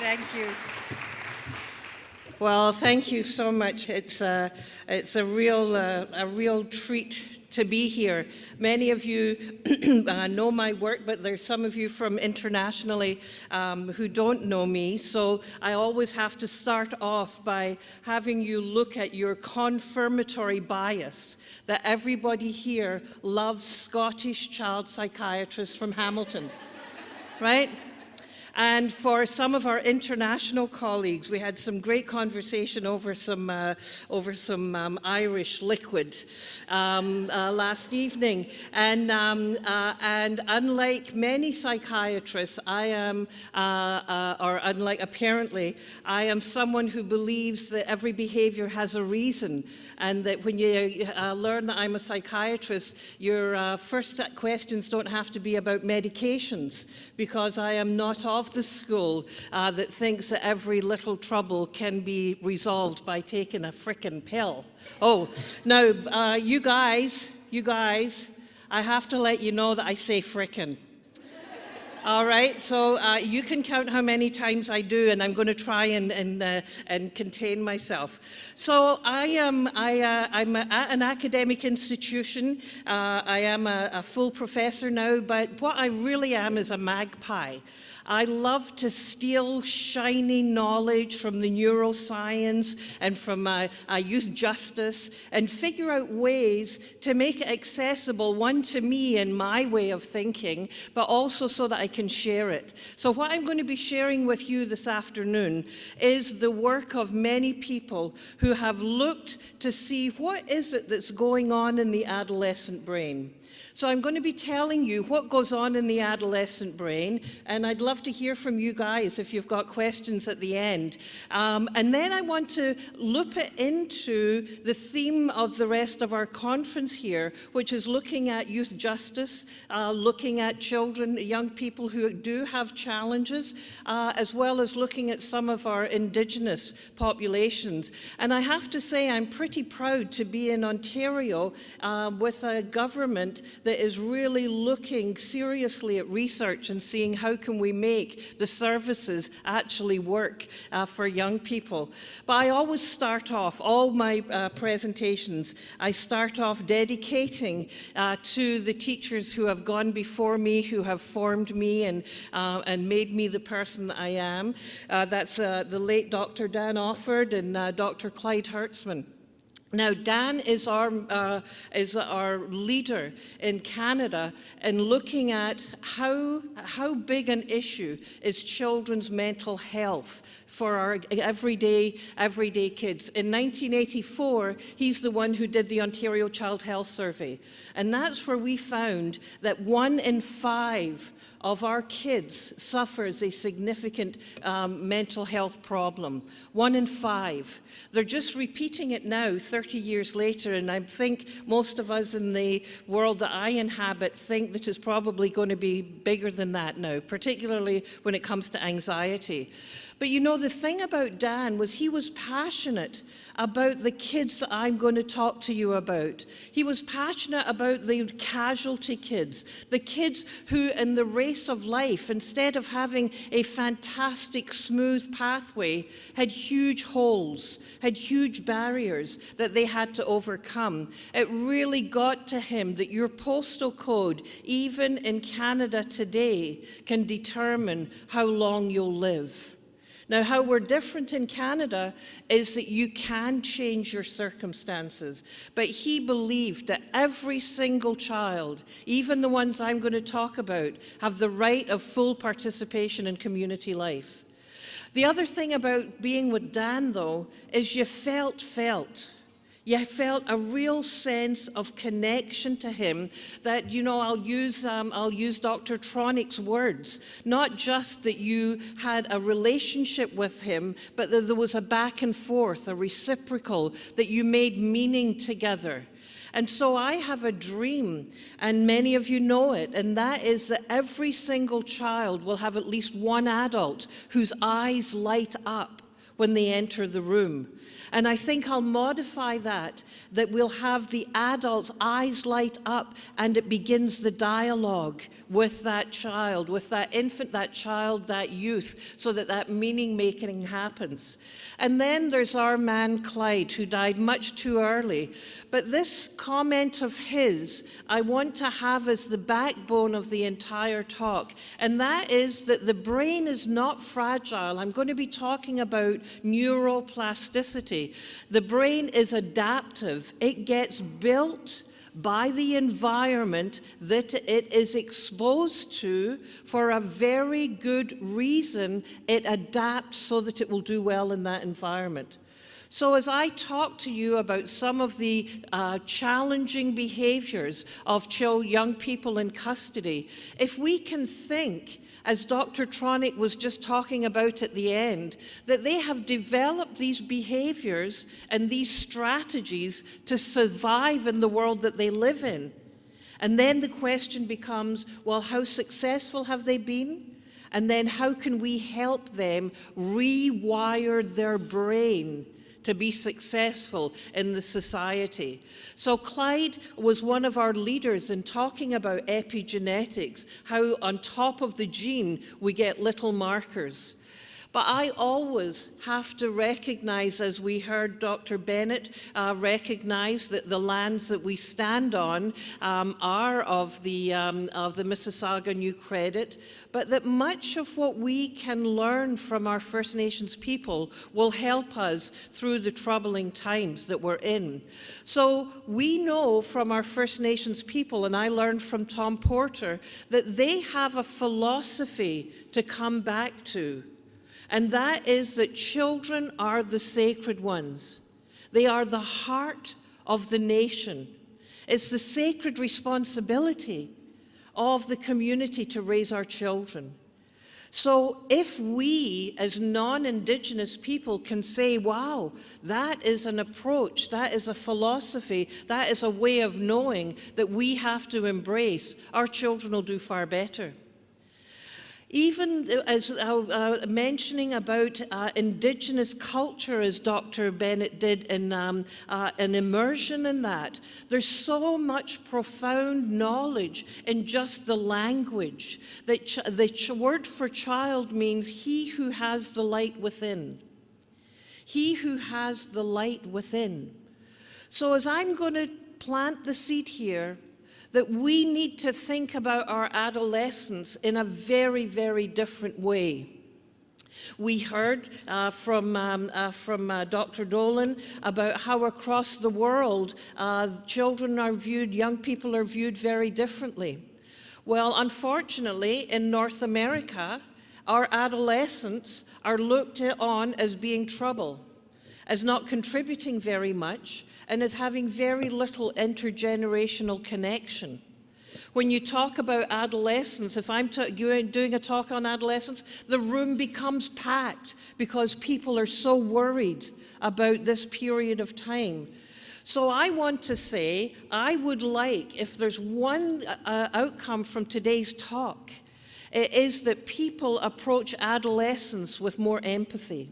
Thank you. Well, thank you so much. It's a real treat to be here. Many of you know my work, but there's some of you from internationally who don't know me. So I always have to start off by having you look at your confirmatory bias that everybody here loves Scottish child psychiatrists from Hamilton, right? And for some of our international colleagues, we had some great conversation over some Irish liquid last evening. And unlike many psychiatrists, I am, apparently, I am someone who believes that every behavior has a reason. And that when you learn that I'm a psychiatrist, your first questions don't have to be about medications, because I am not of the school that thinks that every little trouble can be resolved by taking a frickin' pill. Oh, now, you guys, I have to let you know that I say frickin'. All right, so you can count how many times I do, and I'm going to try and contain myself. So I'm at an academic institution. I am a full professor now, but what I really am is a magpie. I love to steal shiny knowledge from the neuroscience and from youth justice and figure out ways to make it accessible, one, to me and my way of thinking, but also so that I can share it. So what I'm going to be sharing with you this afternoon is the work of many people who have looked to see what is it that's going on in the adolescent brain. So I'm going to be telling you what goes on in the adolescent brain, and I'd love to hear from you guys if you've got questions at the end. And then I want to loop it into the theme of the rest of our conference here, which is looking at youth justice, looking at children, young people who do have challenges, as well as looking at some of our Indigenous populations. And I have to say I'm pretty proud to be in Ontario with a government that is really looking seriously at research and seeing how can we make the services actually work for young people. But I always start off, all my presentations, I start off dedicating to the teachers who have gone before me, who have formed me and made me the person I am. That's the late Dr. Dan Offord and Dr. Clyde Hertzman. Now, Dan is our leader in Canada in looking at how big an issue is children's mental health for our everyday kids. In 1984, he's the one who did the Ontario Child Health Survey. And that's where we found that 1 in 5 of our kids suffers a significant mental health problem. 1 in 5. They're just repeating it now, 30 years later, and I think most of us in the world that I inhabit think that it's probably going to be bigger than that now, particularly when it comes to anxiety. But you know, the thing about Dan was he was passionate about the kids that I'm going to talk to you about. He was passionate about the casualty kids, the kids who in the race of life, instead of having a fantastic smooth pathway, had huge holes, had huge barriers that they had to overcome. It really got to him that your postal code, even in Canada today, can determine how long you'll live. Now, how we're different in Canada is that you can change your circumstances. But he believed that every single child, even the ones I'm going to talk about, have the right of full participation in community life. The other thing about being with Dan, though, is you felt. You felt a real sense of connection to him that, you know, I'll use Dr. Tronick's words, not just that you had a relationship with him, but that there was a back and forth, a reciprocal, that you made meaning together. And so I have a dream, and many of you know it, and that is that every single child will have at least one adult whose eyes light up when they enter the room. And I think I'll modify that we'll have the adult's eyes light up and it begins the dialogue with that child, with that infant, that child, that youth, so that meaning making happens. And then there's our man Clyde, who died much too early. But this comment of his, I want to have as the backbone of the entire talk, and that is that the brain is not fragile. I'm going to be talking about neuroplasticity. The brain is adaptive. It gets built by the environment that it is exposed to. For a very good reason, it adapts so that it will do well in that environment. So as I talk to you about some of the challenging behaviors of young people in custody, if we can think, as Dr. Tronick was just talking about at the end, that they have developed these behaviors and these strategies to survive in the world that they live in. And then the question becomes, well, how successful have they been? And then how can we help them rewire their brain to be successful in the society? So Clyde was one of our leaders in talking about epigenetics, how on top of the gene we get little markers. But I always have to recognize, as we heard Dr. Bennett recognize, that the lands that we stand on are of the Mississauga New Credit, but that much of what we can learn from our First Nations people will help us through the troubling times that we're in. So we know from our First Nations people, and I learned from Tom Porter, that they have a philosophy to come back to. And that is that children are the sacred ones. They are the heart of the nation. It's the sacred responsibility of the community to raise our children. So if we, as non-Indigenous people, can say, wow, that is an approach, that is a philosophy, that is a way of knowing that we have to embrace, our children will do far better. Even as mentioning about Indigenous culture, as Dr. Bennett did in an immersion in that, there's so much profound knowledge in just the language. That the word for child means he who has the light within. He who has the light within. So as I'm going to plant the seed here, that we need to think about our adolescents in a very, very different way. We heard from Dr. Dolan about how across the world children are viewed, young people are viewed very differently. Well, unfortunately, in North America, our adolescents are looked on as being trouble, as not contributing very much, and as having very little intergenerational connection. When you talk about adolescence, if I'm doing a talk on adolescence, the room becomes packed because people are so worried about this period of time. So I want to say, I would like, if there's one outcome from today's talk, it is that people approach adolescence with more empathy.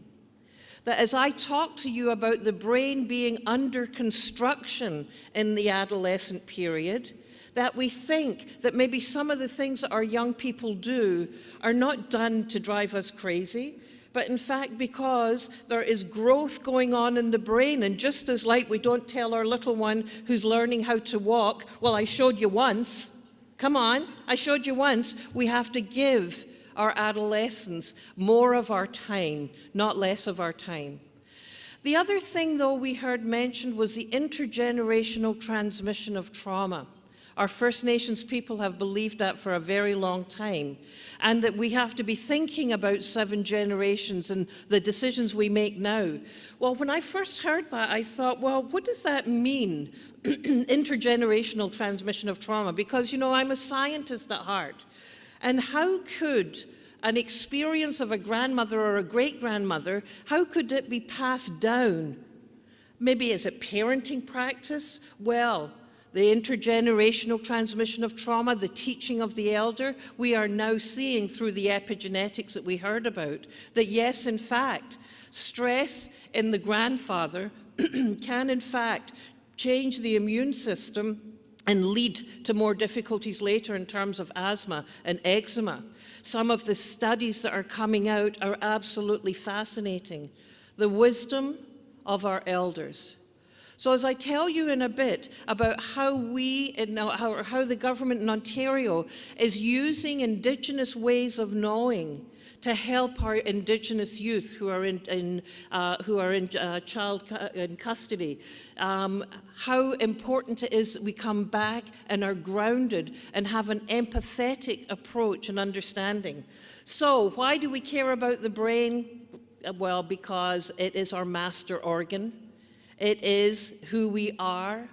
That as I talk to you about the brain being under construction in the adolescent period, that we think that maybe some of the things that our young people do are not done to drive us crazy, but in fact because there is growth going on in the brain. And just as like we don't tell our little one who's learning how to walk, well, I showed you once. Come on, I showed you once. We have to give our adolescents more of our time, not less of our time. The other thing, though, we heard mentioned was the intergenerational transmission of trauma. Our First Nations people have believed that for a very long time, and that we have to be thinking about 7 generations and the decisions we make now. Well, when I first heard that, I thought, well, what does that mean, intergenerational transmission of trauma? Because, you know, I'm a scientist at heart. And how could an experience of a grandmother or a great-grandmother, how could it be passed down? Maybe is it parenting practice? Well, the intergenerational transmission of trauma, the teaching of the elder, we are now seeing through the epigenetics that we heard about, that yes, in fact, stress in the grandfather can in fact change the immune system and lead to more difficulties later in terms of asthma and eczema. Some of the studies that are coming out are absolutely fascinating. The wisdom of our elders. So as I tell you in a bit about how how the government in Ontario is using Indigenous ways of knowing to help our Indigenous youth who are in custody, how important it is that we come back and are grounded and have an empathetic approach and understanding. So why do we care about the brain? Well, because it is our master organ. It is who we are.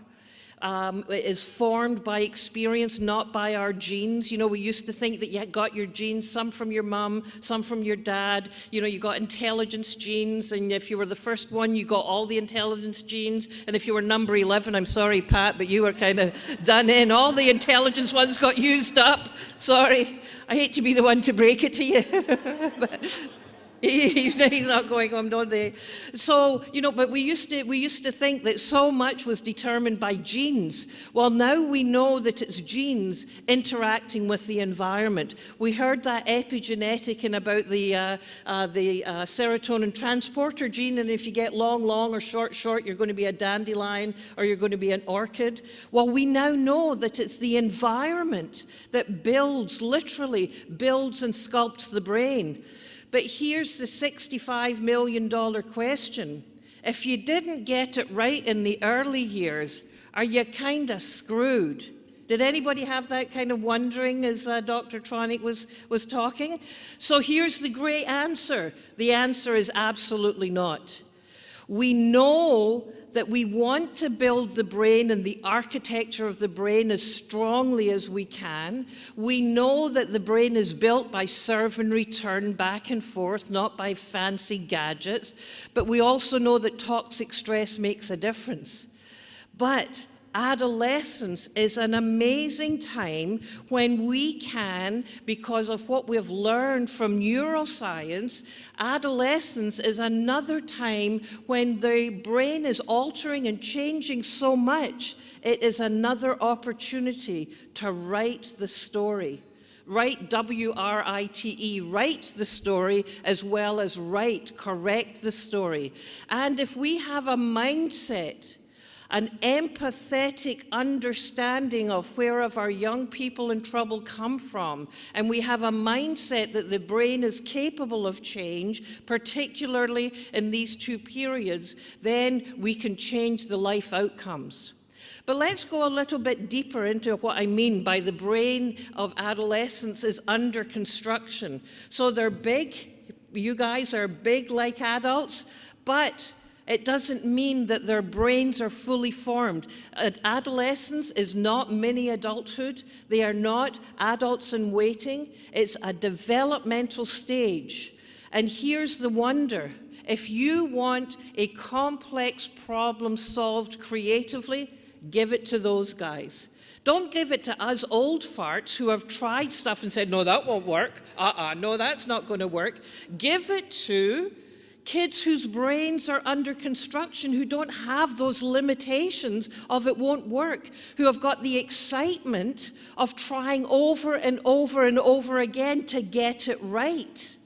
It is formed by experience, not by our genes. You know, we used to think that you got your genes, some from your mum, some from your dad. You know, you got intelligence genes, and if you were the first one, you got all the intelligence genes. And if you were number 11, I'm sorry, Pat, but you were kind of done in. All the intelligence ones got used up. Sorry. I hate to be the one to break it to you. But he's not going home, don't they? So, you know, but we used to think that so much was determined by genes. Well, now we know that it's genes interacting with the environment. We heard that epigenetic in about the serotonin transporter gene, and if you get long, or short, you're going to be a dandelion or you're going to be an orchid. Well, we now know that it's the environment that literally builds and sculpts the brain. But here's the $65 million question. If you didn't get it right in the early years, are you kind of screwed? Did anybody have that kind of wondering as Dr. Tronick was talking? So here's the great answer. The answer is absolutely not. We know that we want to build the brain and the architecture of the brain as strongly as we can. We know that the brain is built by serve and return, back and forth, not by fancy gadgets. But we also know that toxic stress makes a difference. But adolescence is an amazing time when we can, because of what we've learned from neuroscience, adolescence is another time when the brain is altering and changing so much, it is another opportunity to write the story. Write, W-R-I-T-E, write the story as well as correct the story. And if we have a mindset, an empathetic understanding of where our young people in trouble come from, and we have a mindset that the brain is capable of change, particularly in these two periods, then we can change the life outcomes. But let's go a little bit deeper into what I mean by the brain of adolescents is under construction. So they're big, you guys are big like adults, but it doesn't mean that their brains are fully formed. Adolescence is not mini adulthood. They are not adults in waiting. It's a developmental stage. And here's the wonder. If you want a complex problem solved creatively, give it to those guys. Don't give it to us old farts who have tried stuff and said, no, that won't work. No, that's not going to work. Give it to kids whose brains are under construction, who don't have those limitations of it won't work, who have got the excitement of trying over and over and over again to get it right.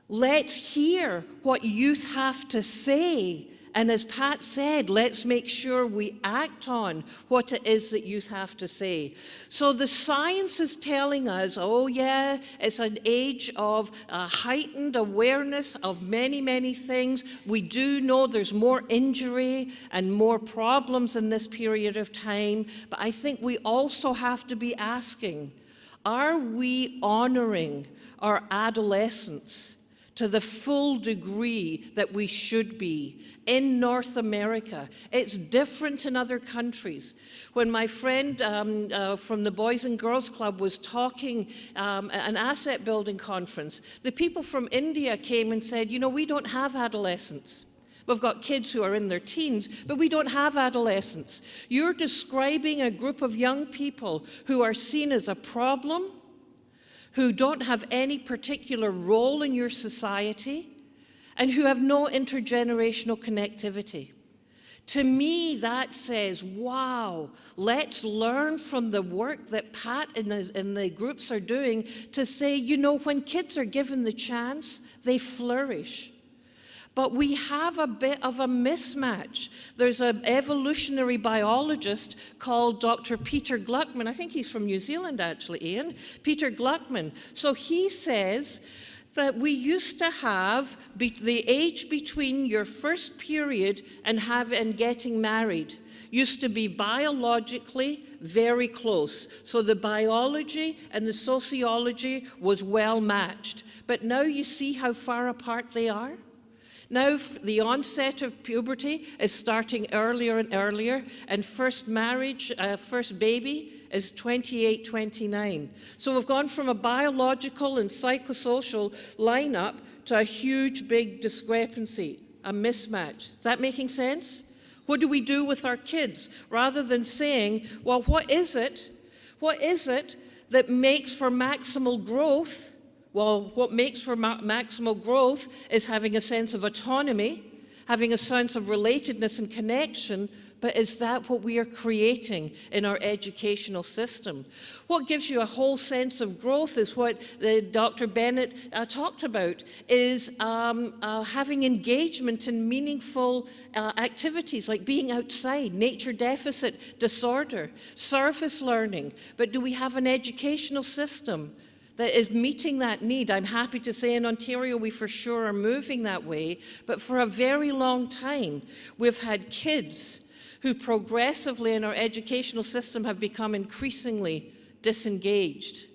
Let's hear what youth have to say. And as Pat said, let's make sure we act on what it is that youth have to say. So the science is telling us, oh yeah, it's an age of heightened awareness of many, many things. We do know there's more injury and more problems in this period of time. But I think we also have to be asking, are we honoring our adolescents to the full degree that we should be in North America? It's different in other countries. When my friend from the Boys and Girls Club was talking at an asset building conference, the people from India came and said, you know, we don't have adolescents. We've got kids who are in their teens, but we don't have adolescents. You're describing a group of young people who are seen as a problem, who don't have any particular role in your society, and who have no intergenerational connectivity. To me, that says, wow, let's learn from the work that Pat and the groups are doing to say, you know, when kids are given the chance, they flourish. But we have a bit of a mismatch. There's an evolutionary biologist called Dr. Peter Gluckman. I think he's from New Zealand, actually, Ian. Peter Gluckman. So he says that we used to have the age between your first period and getting married used to be biologically very close. So the biology and the sociology was well matched. But now you see how far apart they are? Now the onset of puberty is starting earlier and earlier, and first marriage, first baby is 28, 29. So we've gone from a biological and psychosocial lineup to a huge big discrepancy, a mismatch. Is that making sense? What do we do with our kids? Rather than saying, well, what is it that makes for maximal growth? Well, what makes for maximal growth is having a sense of autonomy, having a sense of relatedness and connection, but is that what we are creating in our educational system? What gives you a whole sense of growth is what Dr. Bennett talked about, is having engagement in meaningful activities like being outside, nature deficit disorder, surface learning. But do we have an educational system that is meeting that need? I'm happy to say in Ontario we for sure are moving that way, but for a very long time we've had kids who progressively in our educational system have become increasingly disengaged.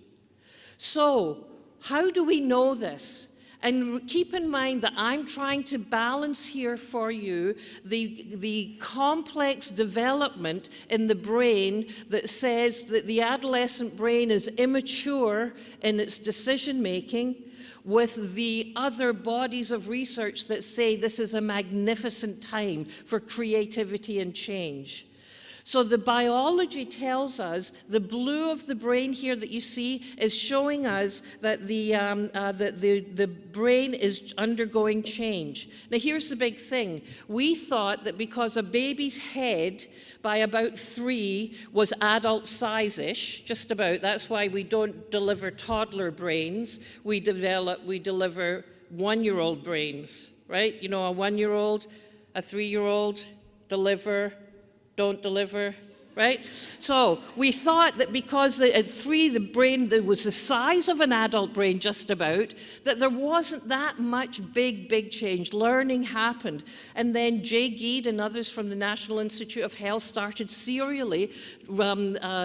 So how do we know this? And keep in mind that I'm trying to balance here for you the complex development in the brain that says that the adolescent brain is immature in its decision-making, with the other bodies of research that say this is a magnificent time for creativity and change. So the biology tells us, the blue of the brain here that you see is showing us that the brain is undergoing change. Now here's the big thing. We thought that because a baby's head by about 3 was adult size-ish, just about, that's why we don't deliver toddler brains, we deliver 1-year-old brains, right? You know, a 1-year-old, a 3-year-old, deliver, don't deliver, right? So we thought that because at 3 the brain that was the size of an adult brain just about, that there wasn't that much big change. Learning happened. And then Jay Geed and others from the National Institute of Health started serially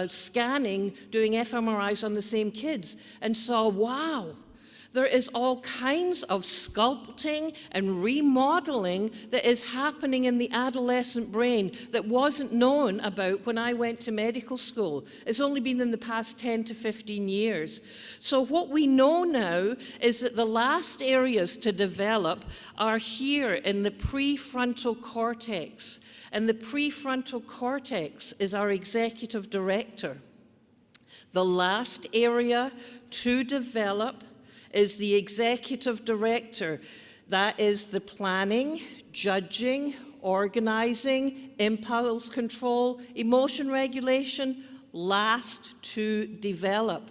scanning, doing fMRIs on the same kids, and saw, wow, there is all kinds of sculpting and remodeling that is happening in the adolescent brain that wasn't known about when I went to medical school. It's only been in the past 10 to 15 years. So what we know now is that the last areas to develop are here in the prefrontal cortex. And the prefrontal cortex is our executive director. The last area to develop is the executive director. That is the planning, judging, organizing, impulse control, emotion regulation, last to develop.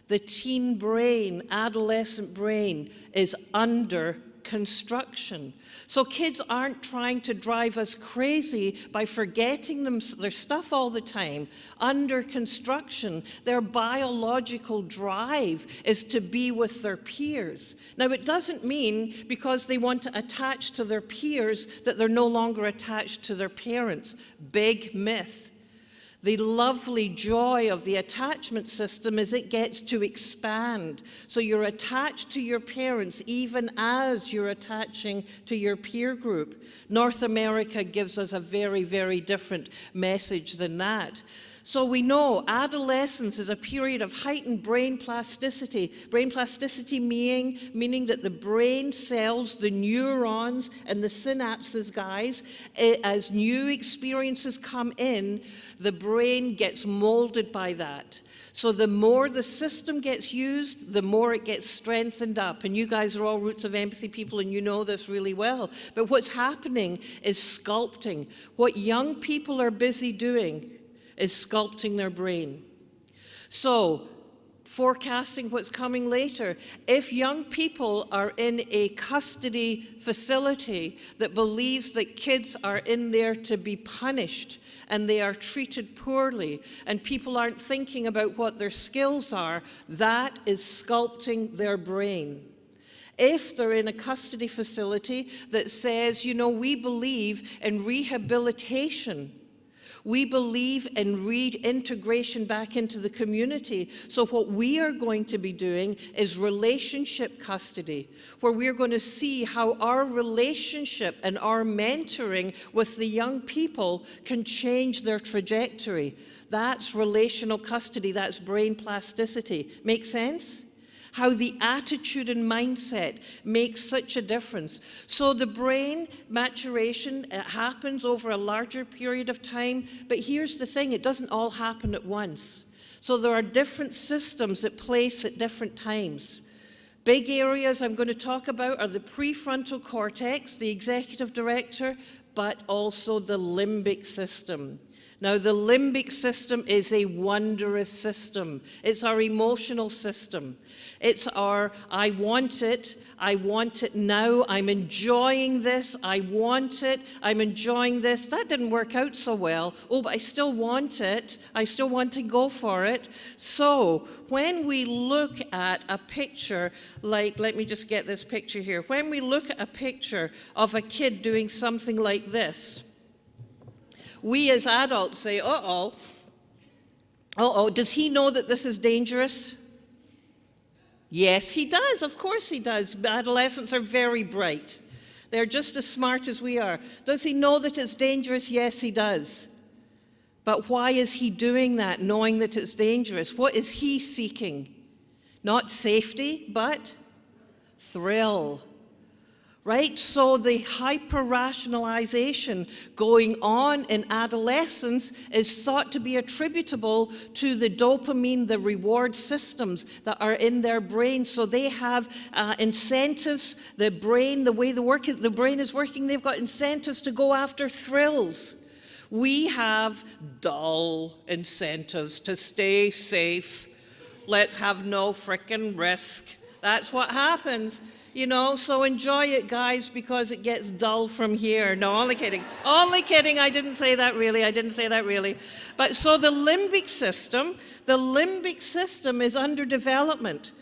The teen brain, adolescent brain, is under construction. So kids aren't trying to drive us crazy by forgetting their stuff all the time. Under construction, their biological drive is to be with their peers. Now, it doesn't mean because they want to attach to their peers that they're no longer attached to their parents. Big myth. The lovely joy of the attachment system is it gets to expand. So you're attached to your parents even as you're attaching to your peer group. North America gives us a very different message than that. So we know adolescence is a period of heightened brain plasticity. Brain plasticity meaning that the brain cells, the neurons and the synapses, guys, as new experiences come in, the brain gets molded by that. So the more the system gets used, the more it gets strengthened up. And you guys are all roots of empathy people and you know this really well. But what's happening is sculpting. What young people are busy doing is sculpting their brain. So, forecasting what's coming later, if young people are in a custody facility that believes that kids are in there to be punished and they are treated poorly and people aren't thinking about what their skills are, that is sculpting their brain. If they're in a custody facility that says, you know, we believe in rehabilitation, we believe in reintegration back into the community. So what we are going to be doing is relationship custody, where we're going to see how our relationship and our mentoring with the young people can change their trajectory. That's relational custody, that's brain plasticity. Make sense? How the attitude and mindset makes such a difference. So the brain maturation, it happens over a larger period of time, but here's the thing, it doesn't all happen at once. So there are different systems at place at different times. Big areas I'm going to talk about are the prefrontal cortex, the executive director, but also the limbic system. Now, the limbic system is a wondrous system. It's our emotional system. It's our, I want it now, I'm enjoying this, I want it, I'm enjoying this. That didn't work out so well. Oh, but I still want it, I still want to go for it. So, when we look at a picture, like, let me just get this picture here. When we look at a picture of a kid doing something like this, we as adults say, uh-oh, does he know that this is dangerous? Yes, he does. Of course he does. Adolescents are very bright. They're just as smart as we are. Does he know that it's dangerous? Yes, he does. But why is he doing that, knowing that it's dangerous? What is he seeking? Not safety, but thrill. Right? So the hyper-rationalization going on in adolescence is thought to be attributable to the dopamine, the reward systems that are in their brain. So they have incentives, the brain, the way the brain is working, they've got incentives to go after thrills. We have dull incentives to stay safe. Let's have no frickin' risk. That's what happens. You know, so enjoy it, guys, because it gets dull from here. No, only kidding. Only kidding. I didn't say that really. But so the limbic system is under development.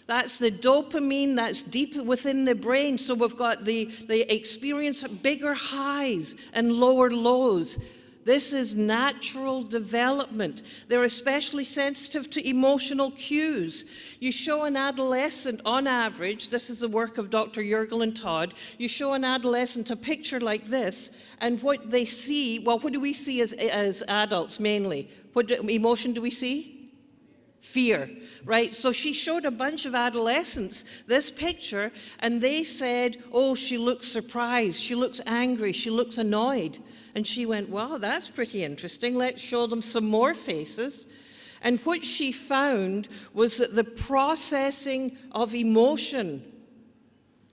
That's the dopamine that's deep within the brain. So we've got the experience of bigger highs and lower lows. This is natural development. They're especially sensitive to emotional cues. You show an adolescent, on average, this is the work of Dr. Yergel and Todd, you show an adolescent a picture like this, and what they see, well, what do we see as adults mainly? What emotion do we see? Fear, right? So she showed a bunch of adolescents this picture, and they said, oh, she looks surprised, she looks angry, she looks annoyed. And she went, wow, that's pretty interesting. Let's show them some more faces. And what she found was that the processing of emotion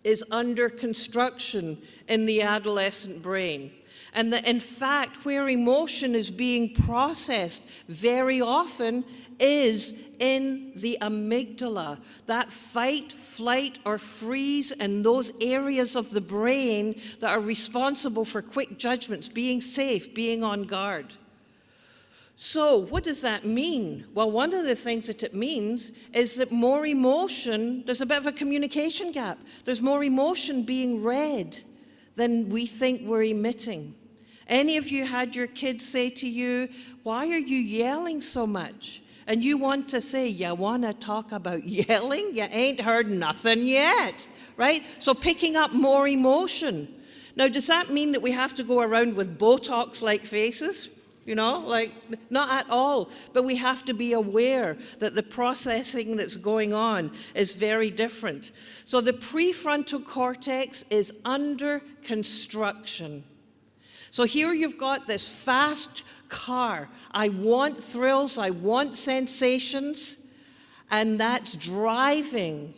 is under construction in the adolescent brain. And that, in fact, where emotion is being processed very often is in the amygdala. That fight, flight, or freeze, and those areas of the brain that are responsible for quick judgments, being safe, being on guard. So what does that mean? Well, one of the things that it means is that more emotion, there's a bit of a communication gap. There's more emotion being read than we think we're emitting. Any of you had your kids say to you, why are you yelling so much? And you want to say, you want to talk about yelling? You ain't heard nothing yet, right? So picking up more emotion. Now, does that mean that we have to go around with Botox-like faces? You know, like, not at all. But we have to be aware that the processing that's going on is very different. So the prefrontal cortex is under construction. So here you've got this fast car. I want thrills, I want sensations, and that's driving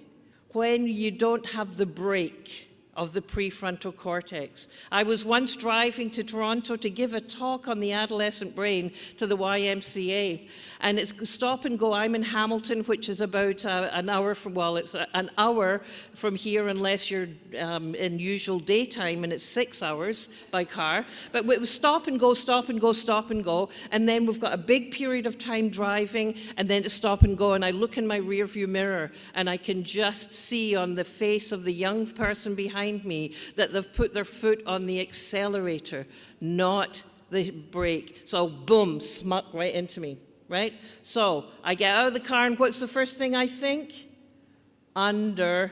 when you don't have the brake of the prefrontal cortex. I was once driving to Toronto to give a talk on the adolescent brain to the YMCA, and it's stop and go. I'm in Hamilton, which is about an hour from, well, it's an hour from here unless you're in usual daytime, and it's 6 hours by car. But it was stop and go, stop and go, stop and go, and then we've got a big period of time driving, and then to stop and go, and I look in my rearview mirror, and I can just see on the face of the young person behind me that they've put their foot on the accelerator, not the brake. So boom, smuck right into me, right? So I get out of the car, and what's the first thing I think? Under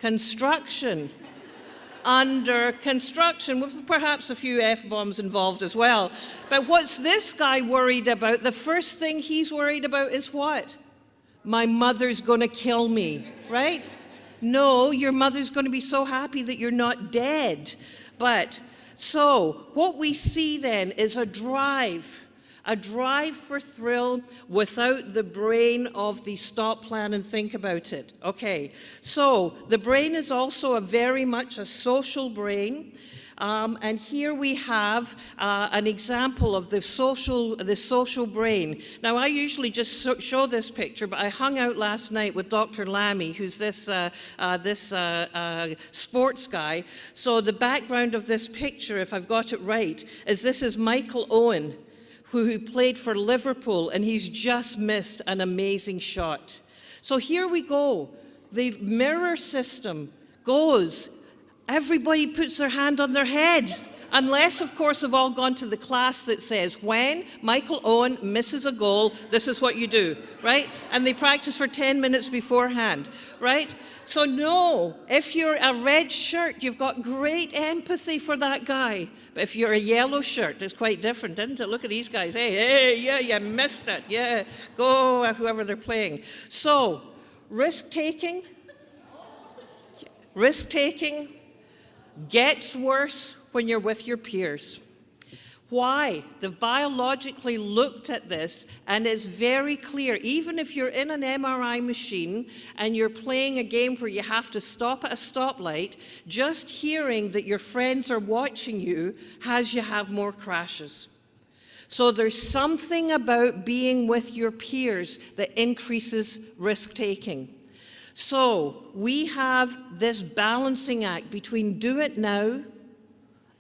construction. Under construction, with perhaps a few F-bombs involved as well. But what's this guy worried about? The first thing he's worried about is what? My mother's going to kill me, right? No, your mother's going to be so happy that you're not dead. But, so, what we see then is a drive for thrill without the brain of the stop, plan, and think about it. Okay, so the brain is also very much a social brain. And here we have an example of the social brain. Now, I usually just show this picture, but I hung out last night with Dr. Lammy, who's this sports guy. So the background of this picture, if I've got it right, is this is Michael Owen, who played for Liverpool, and he's just missed an amazing shot. So here we go. The mirror system goes. Everybody puts their hand on their head, unless, of course, they've all gone to the class that says, when Michael Owen misses a goal, this is what you do, right? And they practice for 10 minutes beforehand, right? So no, if you're a red shirt, you've got great empathy for that guy. But if you're a yellow shirt, it's quite different, isn't it? Look at these guys. Hey, yeah, you missed it. Yeah, go, whoever they're playing. So, risk-taking gets worse when you're with your peers. Why? They've biologically looked at this, and it's very clear. Even if you're in an MRI machine and you're playing a game where you have to stop at a stoplight, just hearing that your friends are watching you has you have more crashes. So there's something about being with your peers that increases risk-taking. So we have this balancing act between do it now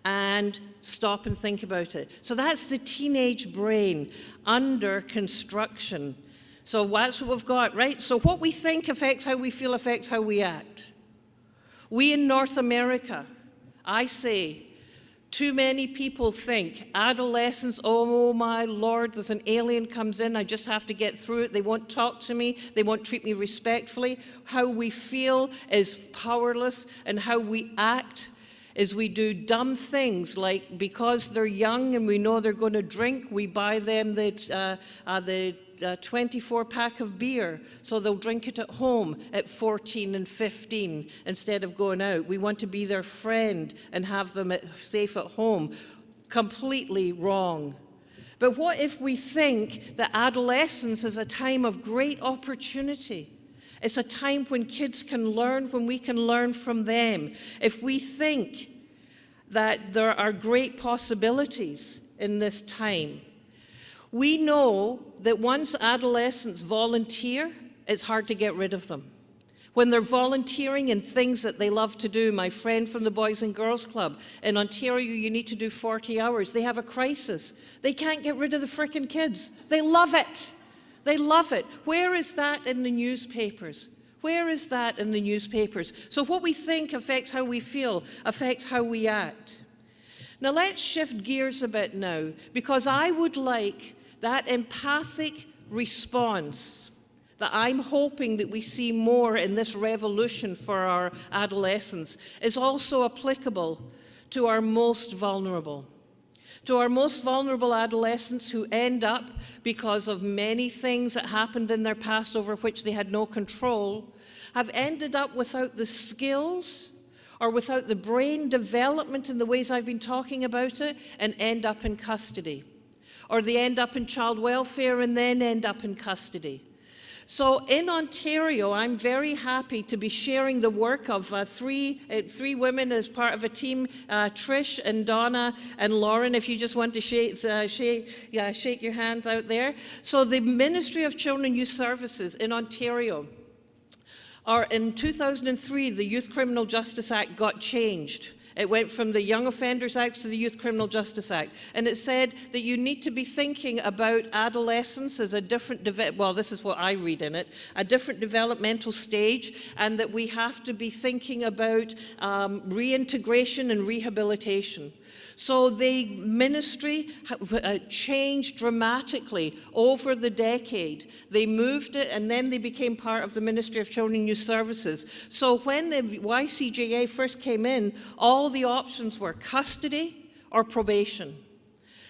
and stop and think about it. So that's the teenage brain under construction. So that's what we've got, right? So what we think affects how we feel, affects how we act. We in North America, I say, too many people think adolescents, oh my Lord, there's an alien comes in, I just have to get through it. They won't talk to me, they won't treat me respectfully. How we feel is powerless, and how we act is we do dumb things, like because they're young and we know they're going to drink, we buy them the 24-pack of beer, so they'll drink it at home at 14 and 15 instead of going out. We want to be their friend and have them safe at home. Completely wrong. But what if we think that adolescence is a time of great opportunity? It's a time when kids can learn, when we can learn from them. If we think that there are great possibilities in this time, we know that once adolescents volunteer, it's hard to get rid of them. When they're volunteering in things that they love to do, my friend from the Boys and Girls Club, in Ontario, you need to do 40 hours. They have a crisis. They can't get rid of the frickin' kids. They love it. They love it. Where is that in the newspapers? Where is that in the newspapers? So what we think affects how we feel, affects how we act. Now let's shift gears a bit now, because I would like that empathic response that I'm hoping that we see more in this revolution for our adolescents is also applicable to our most vulnerable, to our most vulnerable adolescents who end up, because of many things that happened in their past over which they had no control, have ended up without the skills or without the brain development in the ways I've been talking about it, and end up in custody. Or they end up in child welfare and then end up in custody. So in Ontario, I'm very happy to be sharing the work of three women as part of a team, Trish and Donna and Lauren, if you just want to shake your hands out there. So the Ministry of Children and Youth Services in Ontario, in 2003, the Youth Criminal Justice Act got changed. It went from the Young Offenders Act to the Youth Criminal Justice Act. And it said that you need to be thinking about adolescence as a different, well, this is what I read in it, a different developmental stage, and that we have to be thinking about reintegration and rehabilitation. So the ministry changed dramatically over the decade. They moved it, and then they became part of the Ministry of Children and Youth Services. So when the YCJA first came in, all the options were custody or probation.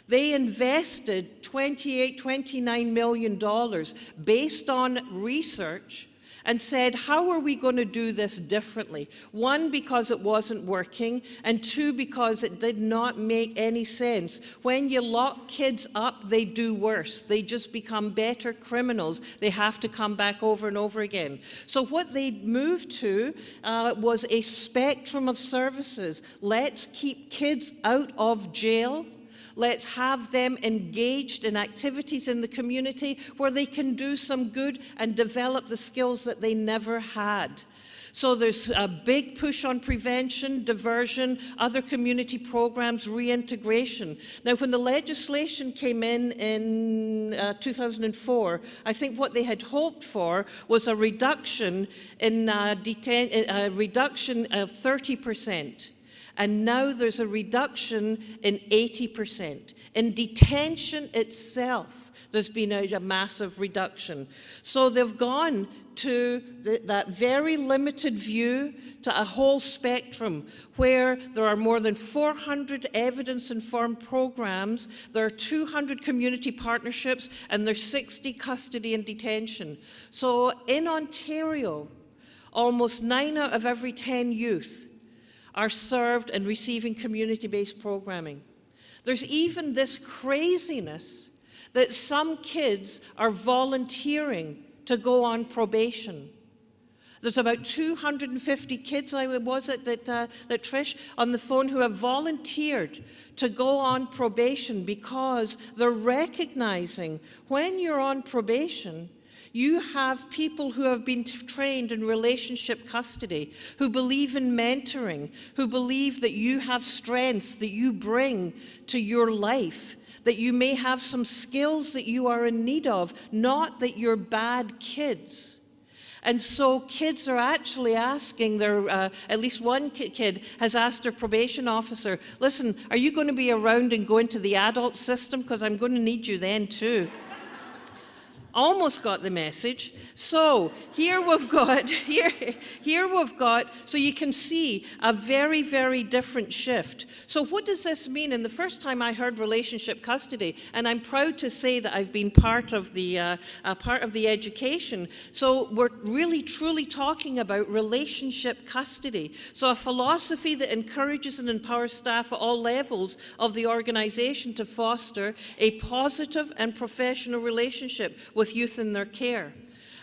They invested $29 million based on research and said, how are we going to do this differently? One, because it wasn't working, and two, because it did not make any sense. When you lock kids up, they do worse. They just become better criminals. They have to come back over and over again. So what they moved to was a spectrum of services. Let's keep kids out of jail. Let's have them engaged in activities in the community where they can do some good and develop the skills that they never had. So there's a big push on prevention, diversion, other community programs, reintegration. Now, when the legislation came in 2004, I think what they had hoped for was a reduction in a reduction of 30%. And now there's a reduction in 80%. In detention itself, there's been a massive reduction. So they've gone to that very limited view to a whole spectrum where there are more than 400 evidence-informed programs, there are 200 community partnerships, and there's 60 custody and detention. So in Ontario, almost 9 out of every 10 youth are served and receiving community-based programming. There's even this craziness that some kids are volunteering to go on probation. There's about 250 kids, that Trish, on the phone who have volunteered to go on probation because they're recognizing when you're on probation, you have people who have been trained in relationship custody, who believe in mentoring, who believe that you have strengths that you bring to your life, that you may have some skills that you are in need of, not that you're bad kids. And so kids are actually asking at least one kid has asked their probation officer, listen, are you going to be around and go into the adult system? Because I'm going to need you then too. Almost got the message. So here we've got, so you can see a very, very different shift. So what does this mean? And the first time I heard relationship custody, and I'm proud to say that I've been part of the education. So we're really, truly talking about relationship custody. So a philosophy that encourages and empowers staff at all levels of the organization to foster a positive and professional relationship with youth in their care.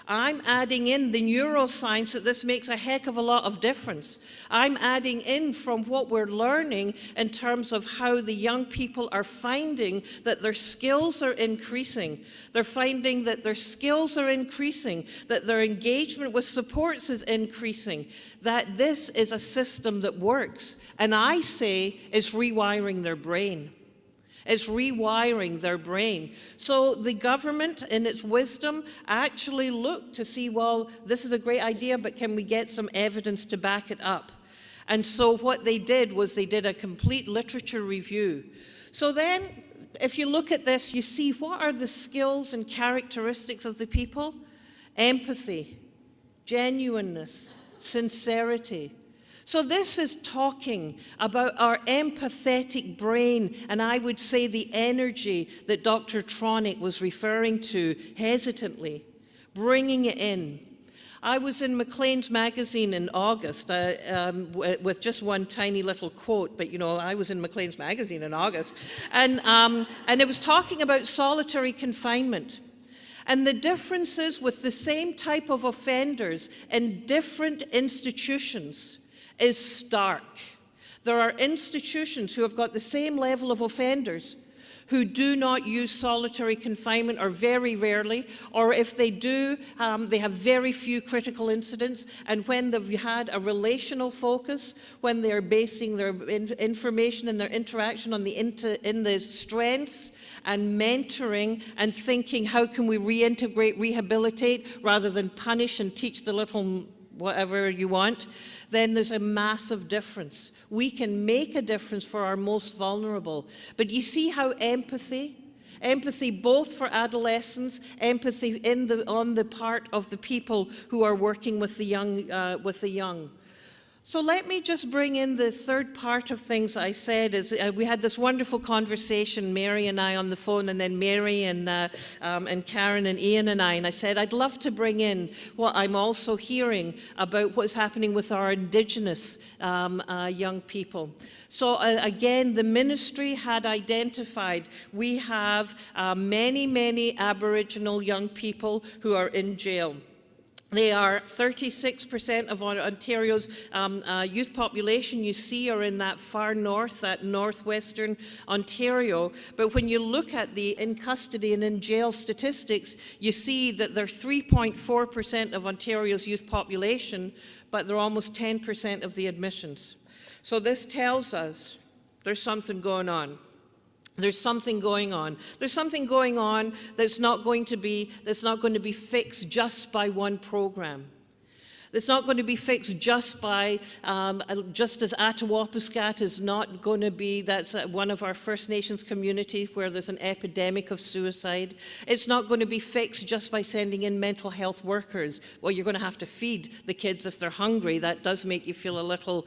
I'm adding in the neuroscience that this makes a heck of a lot of difference. I'm adding in from what we're learning in terms of how the young people are finding that their skills are increasing. They're finding that their skills are increasing, that their engagement with supports is increasing, that this is a system that works. And I say it's rewiring their brain. It's rewiring their brain. So the government, in its wisdom, actually looked to see, well, this is a great idea, but can we get some evidence to back it up? And so what they did was they did a complete literature review. So then, if you look at this, you see what are the skills and characteristics of the people? Empathy, genuineness, sincerity. So this is talking about our empathetic brain, and I would say the energy that Dr. Tronick was referring to hesitantly, bringing it in. I was in Maclean's magazine in August with just one tiny little quote, but I was in Maclean's magazine in August, and it was talking about solitary confinement. And the differences with the same type of offenders in different institutions is stark. There are institutions who have got the same level of offenders who do not use solitary confinement, or very rarely, or if they do, they have very few critical incidents, and when they've had a relational focus, when they're basing their information and their interaction on in the strengths and mentoring and thinking, how can we reintegrate, rehabilitate, rather than punish and teach the little whatever you want, then there's a massive difference. We can make a difference for our most vulnerable. But you see how empathy both for adolescents, empathy on the part of the people who are working with the young. So let me just bring in the third part of things I said. We had this wonderful conversation, Mary and I on the phone, and then Mary and Karen and Ian and I said, I'd love to bring in what I'm also hearing about what's happening with our Indigenous young people. So again, the ministry had identified we have many Aboriginal young people who are in jail. They are 36% of Ontario's youth population, you see, are in that far north, that northwestern Ontario. But when you look at the in custody and in jail statistics, you see that they're 3.4% of Ontario's youth population, but they're almost 10% of the admissions. So this tells us there's something going on. There's something going on. There's something going on that's not going to be fixed just by one program. It's not going to be fixed just by, just as Atawapiskat is not going to be, that's one of our First Nations communities where there's an epidemic of suicide. It's not going to be fixed just by sending in mental health workers. Well, you're going to have to feed the kids if they're hungry. That does make you feel a little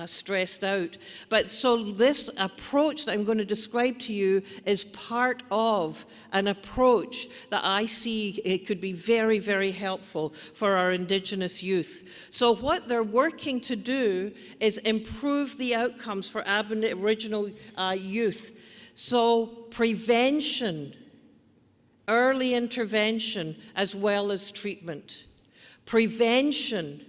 stressed out. But so this approach that I'm going to describe to you is part of an approach that I see it could be very, very helpful for our Indigenous youth. So what they're working to do is improve the outcomes for Aboriginal youth. So prevention, early intervention, as well as treatment. Prevention,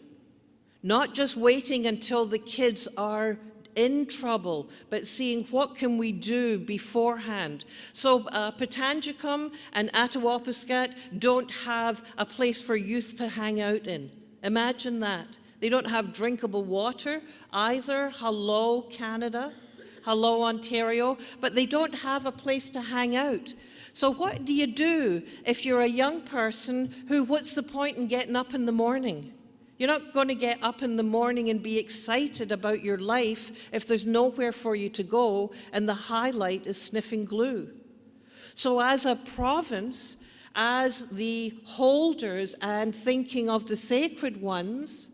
not just waiting until the kids are in trouble, but seeing what can we do beforehand. So Petangicum and Atawapiskat don't have a place for youth to hang out in. Imagine that. They don't have drinkable water either. Hello, Canada. Hello, Ontario. But they don't have a place to hang out. So what do you do if you're a young person who, what's the point in getting up in the morning? You're not going to get up in the morning and be excited about your life if there's nowhere for you to go and the highlight is sniffing glue. So as a province, as the holders and thinking of the sacred ones,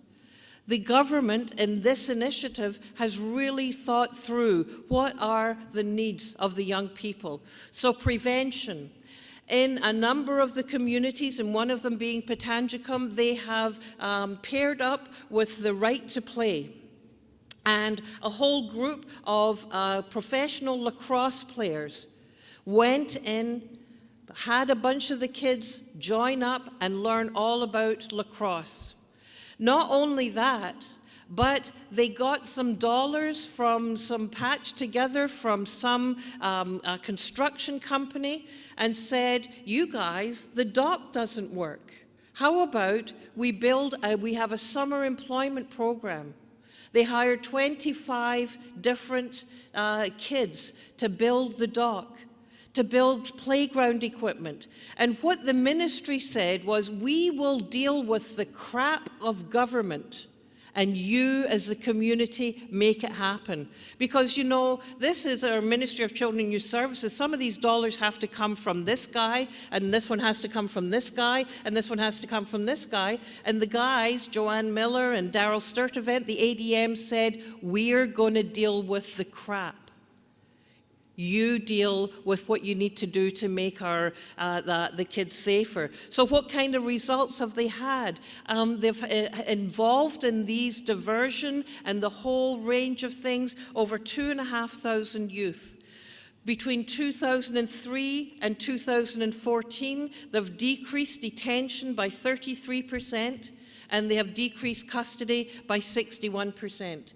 the government in this initiative has really thought through what are the needs of the young people. So prevention. In a number of the communities, and one of them being Petangicum, they have paired up with the Right to Play. And a whole group of professional lacrosse players went in, had a bunch of the kids join up and learn all about lacrosse. Not only that, but they got some dollars from some patch together from some construction company and said, you guys, the dock doesn't work. How about we have a summer employment program. They hired 25 different kids to build the dock, to build playground equipment. And what the ministry said was, we will deal with the crap of government And you, as the community, make it happen. Because, you know, this is our Ministry of Children and Youth Services. Some of these dollars have to come from this guy, and this one has to come from this guy, and this one has to come from this guy. And the guys, Joanne Miller and Daryl Sturtevant, the ADM, said, we're going to deal with the crap. You deal with what you need to do to make the kids safer. So what kind of results have they had? They've involved in these diversion and the whole range of things over 2,500 youth. Between 2003 and 2014, they've decreased detention by 33%, and they have decreased custody by 61%.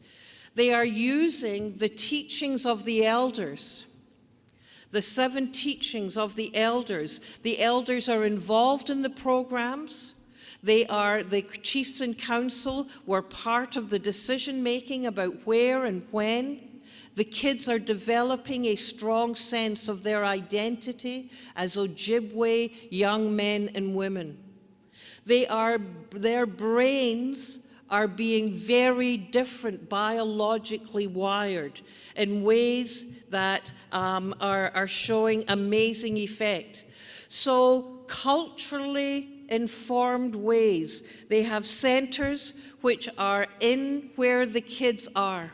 They are using the teachings of the elders, the 7 teachings of the elders. The elders are involved in the programs. The chiefs and council were part of the decision-making about where and when. The kids are developing a strong sense of their identity as Ojibwe young men and women. Their brains are being very different, biologically wired, in ways that are showing amazing effect. So culturally informed ways. They have centers which are in where the kids are.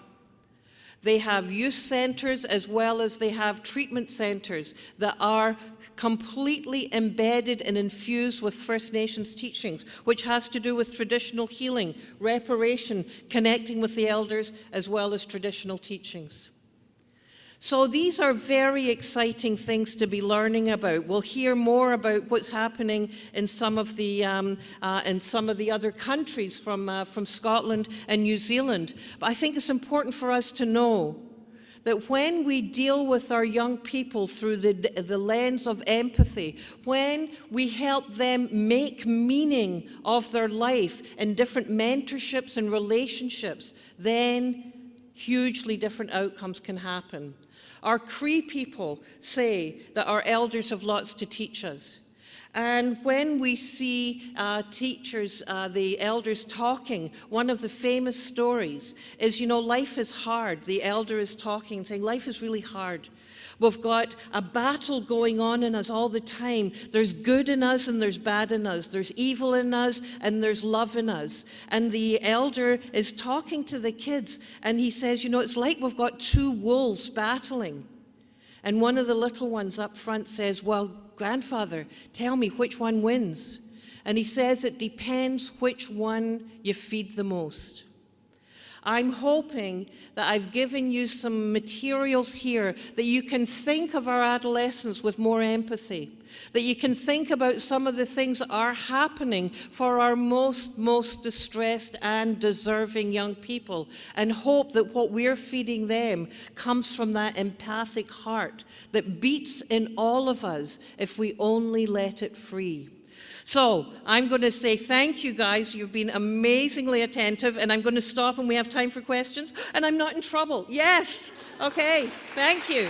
They have youth centers as well as they have treatment centers that are completely embedded and infused with First Nations teachings, which has to do with traditional healing, reparation, connecting with the elders, as well as traditional teachings. So these are very exciting things to be learning about. We'll hear more about what's happening in some of the other countries from Scotland and New Zealand. But I think it's important for us to know that when we deal with our young people through the lens of empathy, when we help them make meaning of their life in different mentorships and relationships, then hugely different outcomes can happen. Our Cree people say that our elders have lots to teach us. And when we see teachers, the elders talking, one of the famous stories is, you know, life is hard. The elder is talking, saying, life is really hard. We've got a battle going on in us all the time. There's good in us and there's bad in us. There's evil in us and there's love in us. And the elder is talking to the kids and he says, you know, it's like we've got 2 wolves battling. And one of the little ones up front says, well, grandfather, tell me which one wins. And he says it depends which one you feed the most. I'm hoping that I've given you some materials here that you can think of our adolescents with more empathy, that you can think about some of the things that are happening for our most distressed and deserving young people, and hope that what we're feeding them comes from that empathic heart that beats in all of us if we only let it free. So I'm going to say thank you, guys. You've been amazingly attentive, and I'm going to stop and we have time for questions. And I'm not in trouble. Yes. Okay. Thank you.